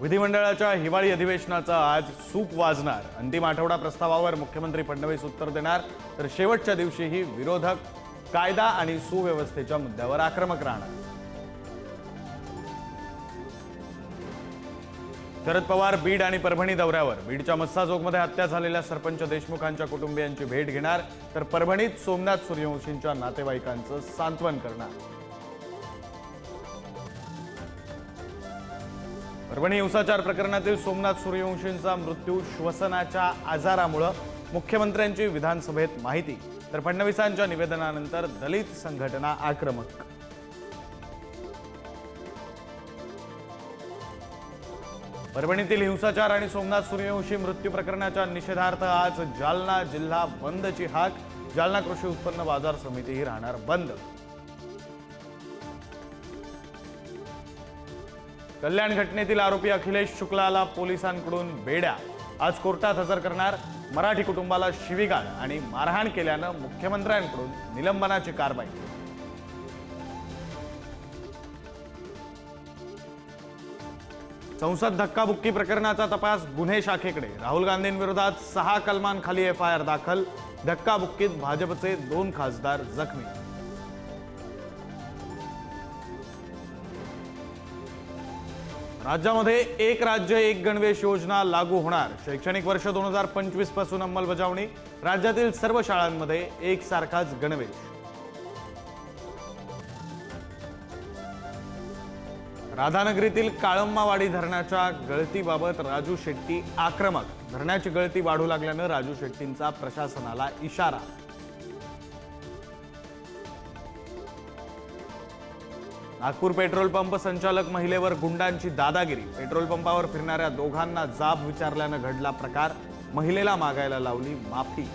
विधिमंडळाच्या हिवाळी अधिवेशनाचा आज सूप वाजणार। अंतिम आठवडा प्रस्तावावर मुख्यमंत्री फडणवीस उत्तर देणार, तर शेवटच्या दिवशीही विरोधक कायदा आणि सुव्यवस्थेच्या मुद्द्यावर आक्रमक राहणार। शरद पवार बीड आणि परभणी दौऱ्यावर। बीडच्या मस्साजोगमध्ये हत्या झालेल्या सरपंच देशमुखांच्या कुटुंबियांची भेट घेणार, तर परभणीत सोमनाथ सूर्यवंशींच्या नातेवाईकांचं सांत्वन करणार। परभणी हिंसाचार प्रकरणातील सोमनाथ सूर्यवंशींचा मृत्यू श्वसनाच्या आजारामुळे, मुख्यमंत्र्यांची विधानसभेत माहिती, तर फडणवीसांच्या निवेदनानंतर दलित संघटना आक्रमक। परभणीतील हिंसाचार आणि सोमनाथ सूर्यवंशी मृत्यू प्रकरणाच्या निषेधार्थ आज जालना जिल्हा बंदची हाक। जालना कृषी उत्पन्न बाजार समितीही राहणार बंद। कल्याण घटनेतील आरोपी अखिलेश शुक्लाला पोलिसांकडून बेड्या। आज कोर्टात हजर करणार। मराठी कुटुंबाला शिवीगाळ आणि मारहाण केल्यानं मुख्यमंत्र्यांकडून निलंबनाची कारवाई। संसद धक्काबुक्की प्रकरणाचा तपास गुन्हे शाखेकडे। राहुल गांधींविरोधात 6 कलमांखाली एफआयआर दाखल। धक्काबुक्कीत भाजपचे 2 खासदार जखमी। राज्यामध्ये एक राज्य एक गणवेश योजना लागू होणार। शैक्षणिक वर्ष 2025 पासून अंमलबजावणी। राज्यातील सर्व शाळांमध्ये एकसारखाच गणवेश। राधानगरीतील काळंबावाडी धरणाच्या गळतीबाबत राजू शेट्टी आक्रमक। धरणाची गळती वाढू लागल्यानं राजू शेट्टींचा प्रशासनाला इशारा। नागपूर पेट्रोल पंप संचालक महिलेवर गुंडांची दादागिरी। पेट्रोल पंपावर फिरणाऱ्या दोघांना जाब विचारल्यानं घडला प्रकार। महिलेला मागायला लावली माफी।